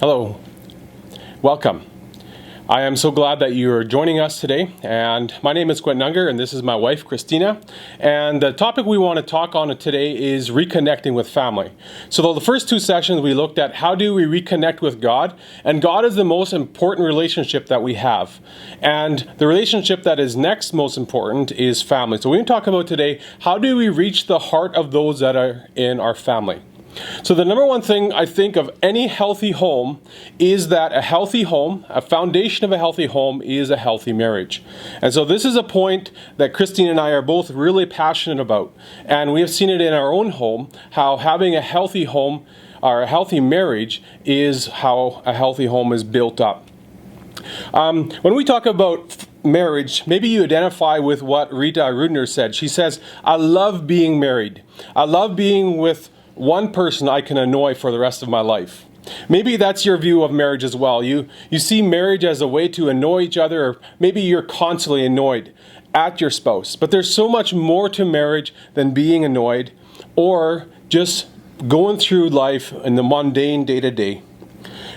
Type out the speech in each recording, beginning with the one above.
Hello, welcome. I am so glad that you are joining us today, and my name is Quentin Unger, and this is my wife Christina, and the topic we want to talk on today is reconnecting with family. So the first two sessions we looked at how do we reconnect with God, and God is the most important relationship that we have, and the relationship that is next most important is family. So we're going to talk about today, how do we reach the heart of those that are in our family. So the number one thing I think of any healthy home is that a healthy home, a foundation of a healthy home is a healthy marriage. And so this is a point that Christine and I are both really passionate about. And we have seen it in our own home, how having a healthy home or a healthy marriage is how a healthy home is built up. When we talk about marriage, maybe you identify with what Rita Rudner said. She says, I love being married. I love being with one person I can annoy for the rest of my life. Maybe that's your view of marriage as well. You see marriage as a way to annoy each other, or maybe you're constantly annoyed at your spouse. But there's so much more to marriage than being annoyed or just going through life in the mundane day-to-day.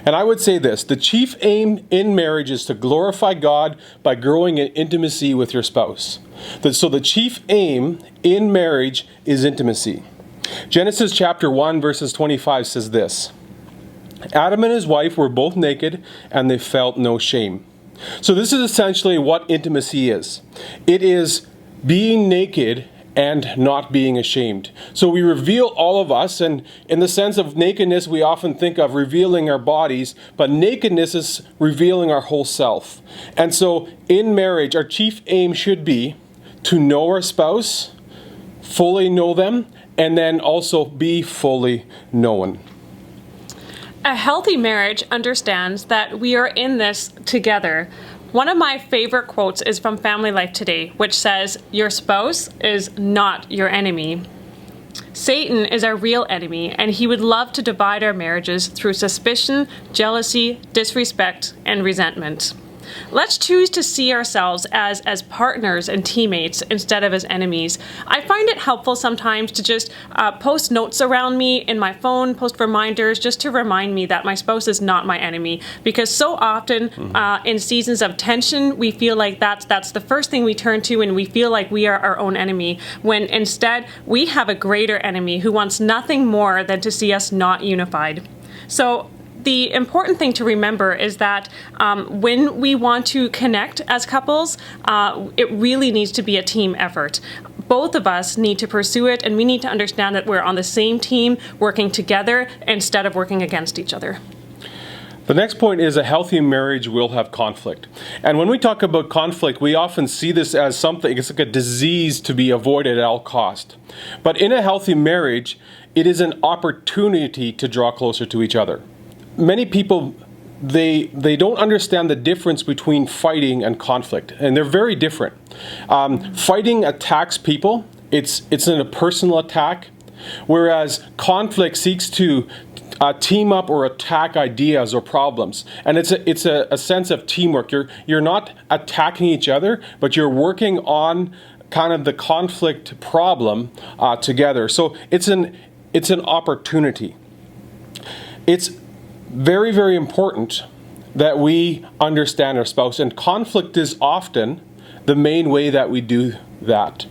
And I would say this, the chief aim in marriage is to glorify God by growing in intimacy with your spouse. So the chief aim in marriage is intimacy. Genesis chapter 1 verses 25 says this, Adam and his wife were both naked and they felt no shame. So this is essentially what intimacy is. It is being naked and not being ashamed. So we reveal all of us, and in the sense of nakedness we often think of revealing our bodies, but nakedness is revealing our whole self. And so in marriage our chief aim should be to know our spouse, fully know them, and then also be fully known. A healthy marriage understands that we are in this together. One of my favorite quotes is from Family Life Today, which says, your spouse is not your enemy. Satan is our real enemy, and he would love to divide our marriages through suspicion, jealousy, disrespect, and resentment. Let's choose to see ourselves as partners and teammates instead of as enemies. I find it helpful sometimes to just post notes around me in my phone, post reminders, just to remind me that my spouse is not my enemy. Because so often in seasons of tension, we feel like that's the first thing we turn to, and we feel like we are our own enemy, when instead we have a greater enemy who wants nothing more than to see us not unified. So the important thing to remember is that when we want to connect as couples, it really needs to be a team effort. Both of us need to pursue it, and we need to understand that we're on the same team, working together instead of working against each other. The next point is a healthy marriage will have conflict. And when we talk about conflict, we often see this as something, it's like a disease to be avoided at all cost. But in a healthy marriage, it is an opportunity to draw closer to each other. Many people, they don't understand the difference between fighting and conflict, and they're very different. Fighting attacks people. It's a personal attack, whereas conflict seeks to team up or attack ideas or problems, and it's a sense of teamwork. You're not attacking each other, but you're working on kind of the conflict problem together. So it's an opportunity. It's very, very important that we understand our spouse, and conflict is often the main way that we do that.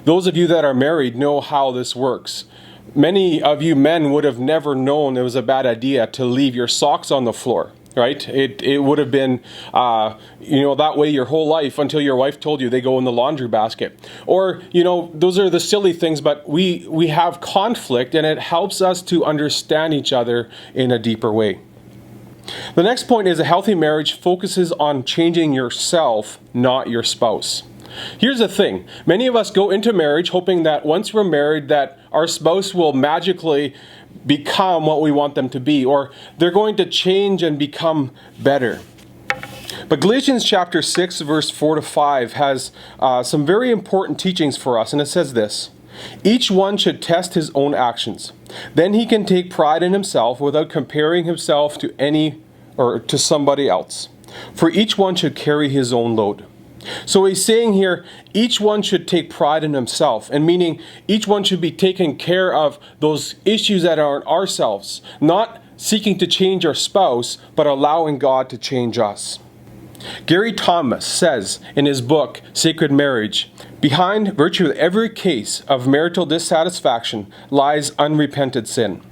Those of you that are married know how this works. Many of you men would have never known it was a bad idea to leave your socks on the floor, right? It would have been, that way your whole life until your wife told you they go in the laundry basket. Or, those are the silly things, but we have conflict, and it helps us to understand each other in a deeper way. The next point is a healthy marriage focuses on changing yourself, not your spouse. Here's the thing. Many of us go into marriage hoping that once we're married that our spouse will magically become what we want them to be, or they're going to change and become better. But Galatians chapter 6 verse 4 to 5 has some very important teachings for us, and it says this, each one should test his own actions. Then he can take pride in himself without comparing himself to any or to somebody else. For each one should carry his own load. So he's saying here, each one should take pride in himself, and meaning each one should be taking care of those issues that are ourselves, not seeking to change our spouse, but allowing God to change us. Gary Thomas says in his book, Sacred Marriage, behind virtually every case of marital dissatisfaction lies unrepented sin.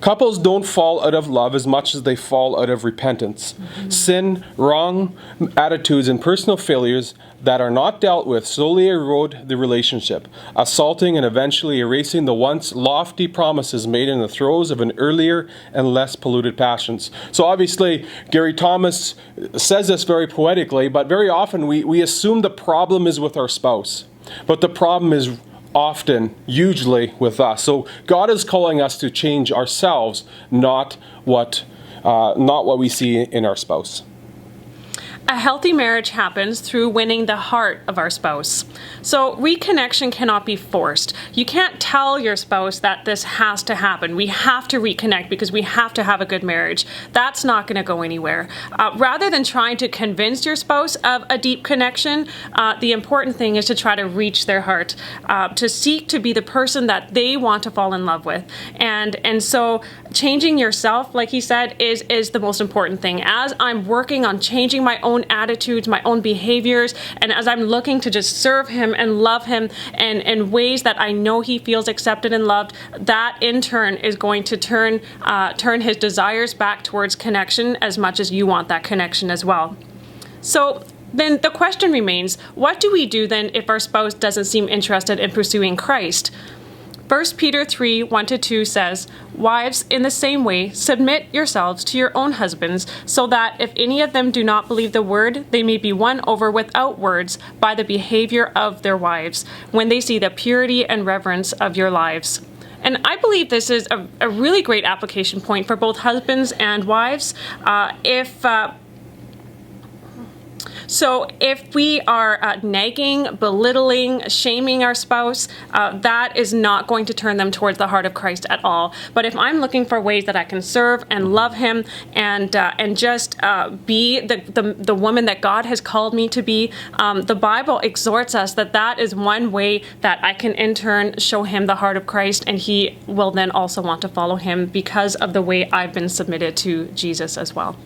Couples don't fall out of love as much as they fall out of repentance. Sin, wrong attitudes, and personal failures that are not dealt with slowly erode the relationship, assaulting and eventually erasing the once lofty promises made in the throes of an earlier and less polluted passions. So obviously, Gary Thomas says this very poetically, but very often we assume the problem is with our spouse. But the problem is often, hugely, with us. So God is calling us to change ourselves, not what we see in our spouse. A healthy marriage happens through winning the heart of our spouse. So reconnection cannot be forced. You can't tell your spouse that this has to happen. We have to reconnect because we have to have a good marriage. That's not going to go anywhere. Rather than trying to convince your spouse of a deep connection, the important thing is to try to reach their heart, to seek to be the person that they want to fall in love with. And so changing yourself, like he said, is the most important thing. As I'm working on changing my own attitudes, my own behaviors, and as I'm looking to just serve him and love him in ways that I know he feels accepted and loved, that in turn is going to turn his desires back towards connection as much as you want that connection as well. So then the question remains, what do we do then if our spouse doesn't seem interested in pursuing Christ? 1 Peter 3, 1-2 says, "Wives, in the same way, submit yourselves to your own husbands, so that if any of them do not believe the word, they may be won over without words by the behavior of their wives, when they see the purity and reverence of your lives." And I believe this is a really great application point for both husbands and wives. So if we are nagging, belittling, shaming our spouse, that is not going to turn them towards the heart of Christ at all. But if I'm looking for ways that I can serve and love him and just be the woman that God has called me to be, the Bible exhorts us that is one way that I can in turn show him the heart of Christ, and he will then also want to follow him because of the way I've been submitted to Jesus as well.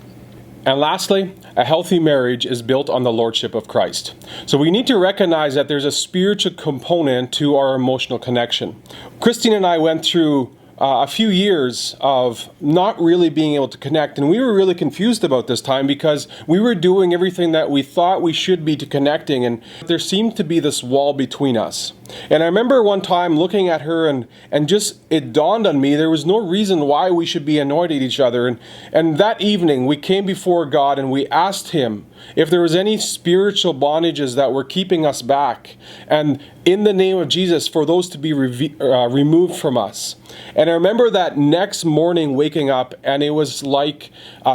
And lastly, a healthy marriage is built on the Lordship of Christ. So we need to recognize that there's a spiritual component to our emotional connection. Christine and I went through a few years of not really being able to connect, and we were really confused about this time because we were doing everything that we thought we should be to connecting, and there seemed to be this wall between us. And I remember one time looking at her and just it dawned on me there was no reason why we should be annoyed at each other. And that evening we came before God and we asked him if there was any spiritual bondages that were keeping us back, and in the name of Jesus for those to be removed from us. And I remember that next morning waking up and it was like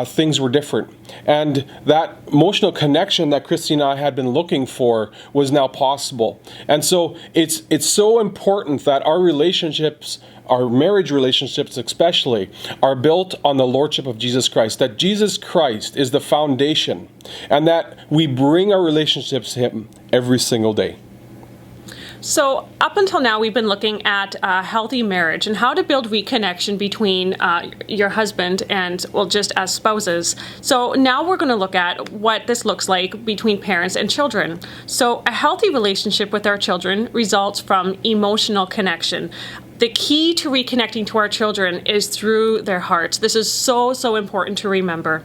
things were different. And that emotional connection that Christy and I had been looking for was now possible. And so it's so important that our relationships, our marriage relationships especially, are built on the Lordship of Jesus Christ, that Jesus Christ is the foundation, and that we bring our relationships to him every single day. So up until now, we've been looking at a healthy marriage and how to build reconnection between your husband and, well, just as spouses. So now we're going to look at what this looks like between parents and children. So a healthy relationship with our children results from emotional connection. The key to reconnecting to our children is through their hearts. This is so, so important to remember.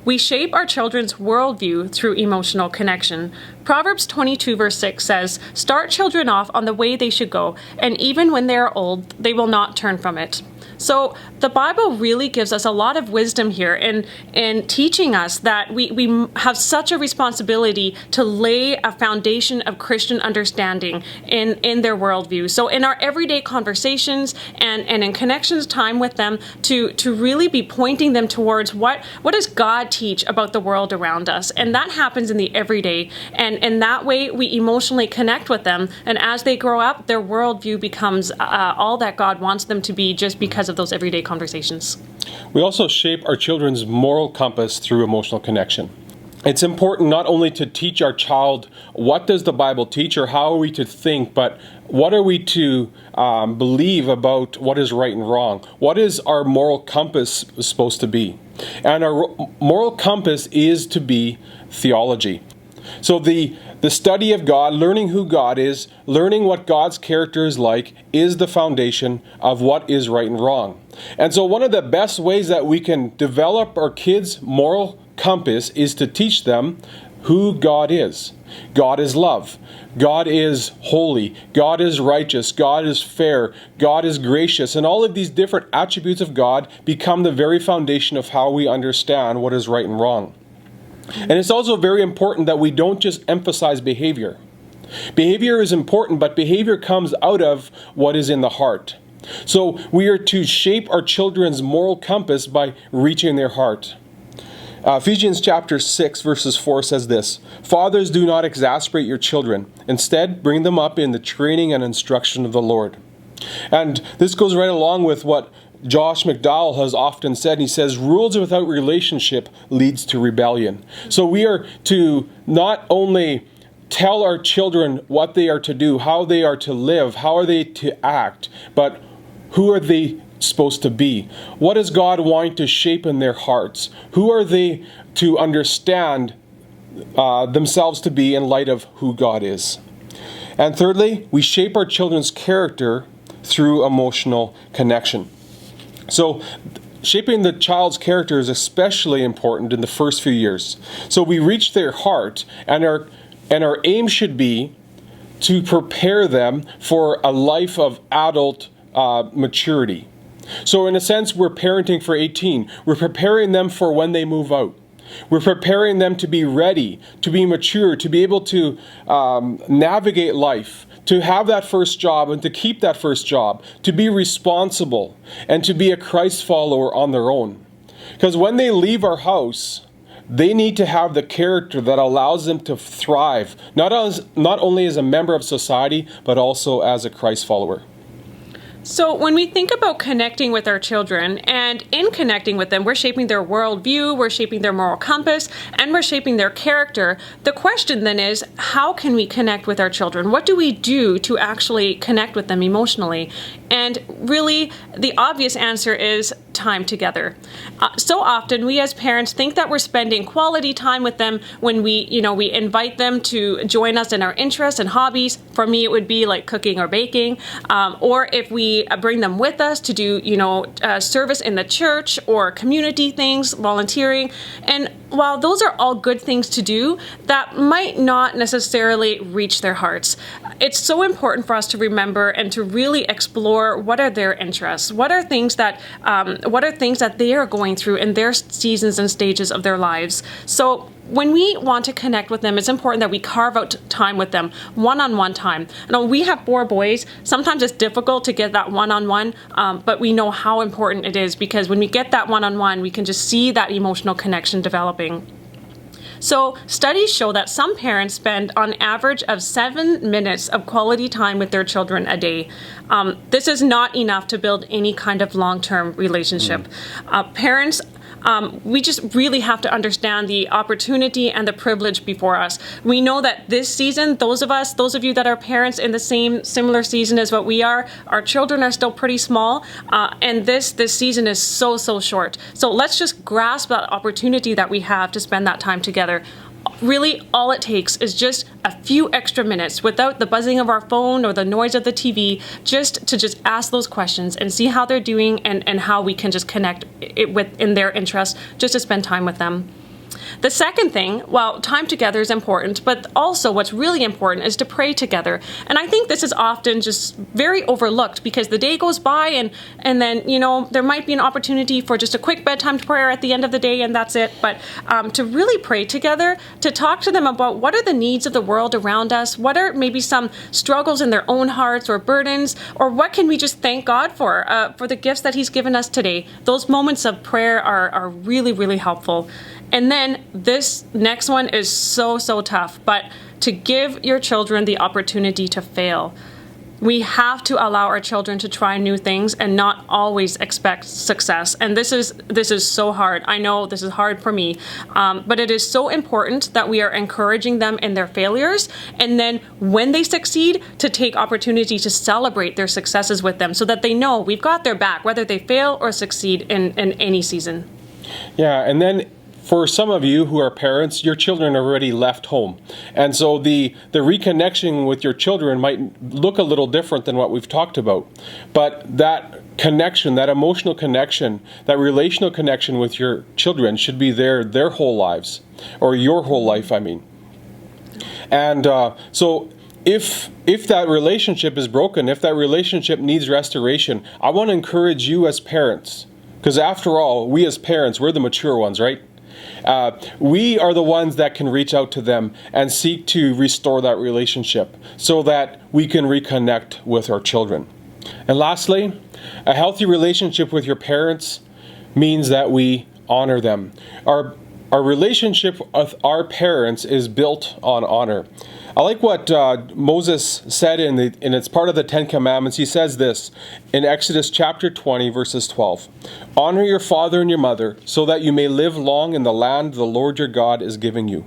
We shape our children's worldview through emotional connection. Proverbs 22 verse 6 says, "Start children off on the way they should go, and even when they are old, they will not turn from it." So the Bible really gives us a lot of wisdom here in teaching us that we have such a responsibility to lay a foundation of Christian understanding in their worldview. So in our everyday conversations and in connections time with them, to really be pointing them towards what does God teach about the world around us. And that happens in the everyday. And in that way, we emotionally connect with them. And as they grow up, their worldview becomes all that God wants them to be just because of those everyday conversations. We also shape our children's moral compass through emotional connection. it's important not only to teach our child what does the Bible teach or how are we to think, but what are we to believe about what is right and wrong? What is our moral compass supposed to be? And our moral compass is to be theology. So the study of God, learning who God is, learning what God's character is like, is the foundation of what is right and wrong. And so one of the best ways that we can develop our kids' moral compass is to teach them who God is. God is love. God is holy. God is righteous. God is fair. God is gracious. And all of these different attributes of God become the very foundation of how we understand what is right and wrong. And it's also very important that we don't just emphasize behavior. Behavior is important, but behavior comes out of what is in the heart. So we are to shape our children's moral compass by reaching their heart. Ephesians chapter 6 verses 4 says this, "Fathers, do not exasperate your children. Instead, bring them up in the training and instruction of the Lord." And this goes right along with what Josh McDowell has often said. He says, rules without relationship leads to rebellion. So we are to not only tell our children what they are to do, how they are to live, how are they to act, but who are they supposed to be? What is God wanting to shape in their hearts? Who are they to understand themselves to be in light of who God is? And thirdly, we shape our children's character through emotional connection. So shaping the child's character is especially important in the first few years. So we reach their heart, and our aim should be to prepare them for a life of adult maturity. So in a sense, we're parenting for 18. We're preparing them for when they move out. We're preparing them to be ready, to be mature, to be able to navigate life, to have that first job and to keep that first job, to be responsible, and to be a Christ follower on their own. Because when they leave our house, they need to have the character that allows them to thrive, not only as a member of society, but also as a Christ follower. So when we think about connecting with our children, and in connecting with them, we're shaping their worldview, we're shaping their moral compass, and we're shaping their character, the question then is, how can we connect with our children? What do we do to actually connect with them emotionally? And really, the obvious answer is time together. So often, we as parents think that we're spending quality time with them when we invite them to join us in our interests and hobbies. For me, it would be like cooking or baking, or if we bring them with us to do, service in the church or community things, volunteering. And while those are all good things to do, that might not necessarily reach their hearts. It's so important for us to remember and to really explore what are their interests, what are things that they are going through in their seasons and stages of their lives. So when we want to connect with them, it's important that we carve out time with them, one-on-one time. We have 4 boys. Sometimes it's difficult to get that one-on-one, but we know how important it is, because when we get that one-on-one, we can just see that emotional connection developing. So studies show that some parents spend on average of 7 minutes of quality time with their children a day. This is not enough to build any kind of long-term relationship. Parents, we just really have to understand the opportunity and the privilege before us. We know that this season, those of you that are parents in the similar season as what we are, our children are still pretty small, and this season is so short. So let's just grasp that opportunity that we have to spend that time together. Really, all it takes is just a few extra minutes without the buzzing of our phone or the noise of the TV, just to ask those questions and see how they're doing, and how we can just connect in their interests, just to spend time with them. The second thing, well, time together is important, but also what's really important is to pray together. And I think this is often just very overlooked, because the day goes by and then, there might be an opportunity for just a quick bedtime prayer at the end of the day, and that's it. But to really pray together, to talk to them about what are the needs of the world around us, what are maybe some struggles in their own hearts or burdens, or what can we just thank God for the gifts that He's given us today. Those moments of prayer are really, really helpful. And then this next one is so tough, but to give your children the opportunity to fail. We have to allow our children to try new things and not always expect success. And this is so hard. I know this is hard for me, but it is so important that we are encouraging them in their failures, and then when they succeed, to take opportunity to celebrate their successes with them, so that they know we've got their back, whether they fail or succeed in any season. Yeah, and then for some of you who are parents, your children already left home. And so the reconnection with your children might look a little different than what we've talked about. But that connection, that emotional connection, that relational connection with your children should be their whole lives, or your whole life, I mean. And so if that relationship is broken, if that relationship needs restoration, I want to encourage you as parents, because after all, we as parents, we're the mature ones, right? We are the ones that can reach out to them and seek to restore that relationship so that we can reconnect with our children. And lastly, a healthy relationship with your parents means that we honor them. Our relationship with our parents is built on honor. I like what Moses said and it's part of the Ten Commandments. He says this in Exodus chapter 20, verses 12. Honor your father and your mother so that you may live long in the land the Lord your God is giving you.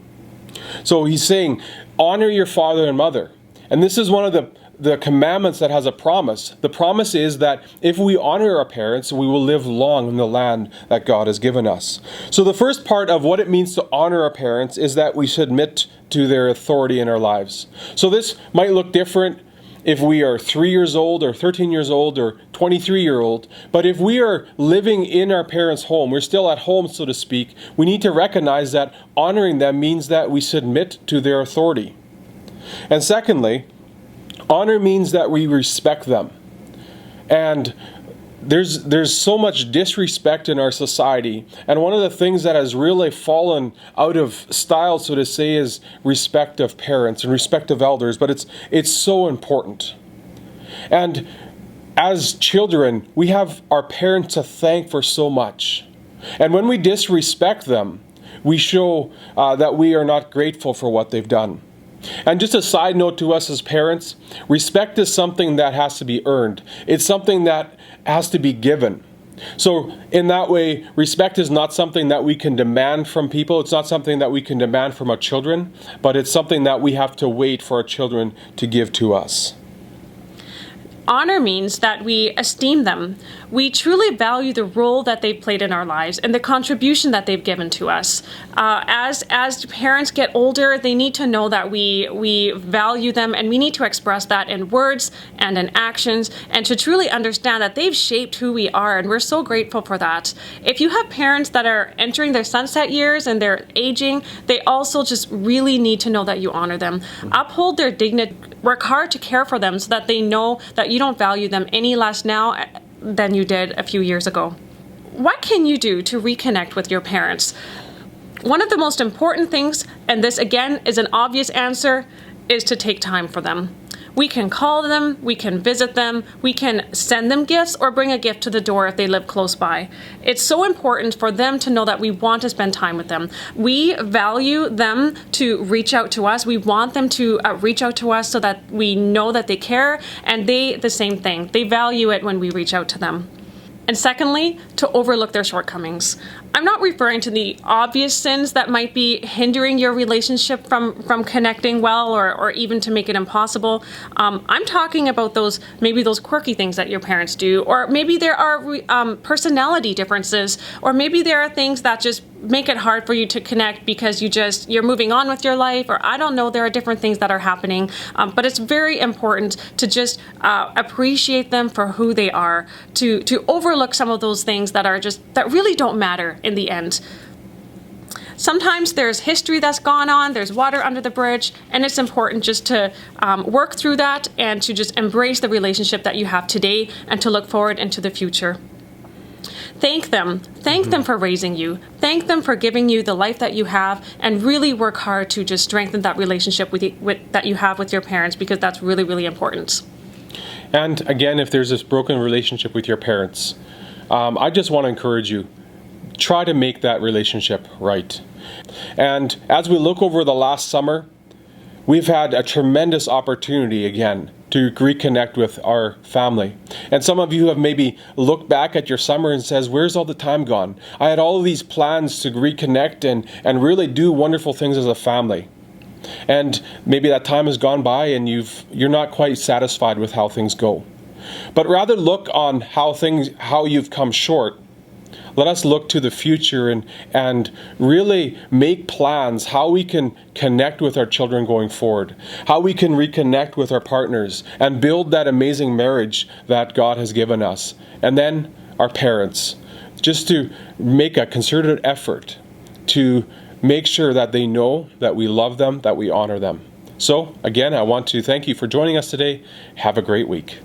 So he's saying, honor your father and mother. And this is one of the commandments that has a promise. The promise is that if we honor our parents, we will live long in the land that God has given us. So the first part of what it means to honor our parents is that we submit to their authority in our lives. So this might look different if we are 3 years old or 13 years old or 23-year-old. But if we are living in our parents' home, we're still at home, so to speak, we need to recognize that honoring them means that we submit to their authority. And secondly, honor means that we respect them. And there's so much disrespect in our society. And one of the things that has really fallen out of style, so to say, is respect of parents and respect of elders. But it's so important. And as children, we have our parents to thank for so much. And when we disrespect them, we show that we are not grateful for what they've done. And just a side note to us as parents, respect is something that has to be earned. It's something that has to be given. So in that way, respect is not something that we can demand from people. It's not something that we can demand from our children, but it's something that we have to wait for our children to give to us. Honor means that we esteem them. We truly value the role that they've played in our lives and the contribution that they've given to us. As parents get older, they need to know that we value them, and we need to express that in words and in actions, and to truly understand that they've shaped who we are, and we're so grateful for that. If you have parents that are entering their sunset years and they're aging, they also just really need to know that you honor them. Uphold their dignity. Work hard to care for them so that they know that you don't value them any less now than you did a few years ago. What can you do to reconnect with your parents? One of the most important things, and this again is an obvious answer, is to take time for them. We can call them, we can visit them, we can send them gifts or bring a gift to the door if they live close by. It's so important for them to know that we want to spend time with them. We value them to reach out to us. We want them to reach out to us so that we know that they care, and they, the same thing. They value it when we reach out to them. And secondly, to overlook their shortcomings. I'm not referring to the obvious sins that might be hindering your relationship from connecting well or even to make it impossible. I'm talking about those quirky things that your parents do, or maybe there are personality differences, or maybe there are things that just make it hard for you to connect because you're moving on with your life, or I don't know, there are different things that are happening. But it's very important to just appreciate them for who they are, to overlook some of those things that really don't matter in the end. Sometimes there's history that's gone on, there's water under the bridge, and it's important just to work through that and to just embrace the relationship that you have today and to look forward into the future. Thank them. Thank them for raising you. Thank them for giving you the life that you have, and really work hard to just strengthen that relationship that you have with your parents, because that's really, really important. And again, if there's this broken relationship with your parents, I just want to encourage you, try to make that relationship right. And as we look over the last summer, we've had a tremendous opportunity again to reconnect with our family. And some of you have maybe looked back at your summer and says, where's all the time gone? I had all of these plans to reconnect and really do wonderful things as a family. And maybe that time has gone by and you're not quite satisfied with how things go. But rather look on how you've come short. Let us look to the future and really make plans how we can connect with our children going forward, how we can reconnect with our partners and build that amazing marriage that God has given us. And then our parents, just to make a concerted effort to make sure that they know that we love them, that we honor them. So, again, I want to thank you for joining us today. Have a great week.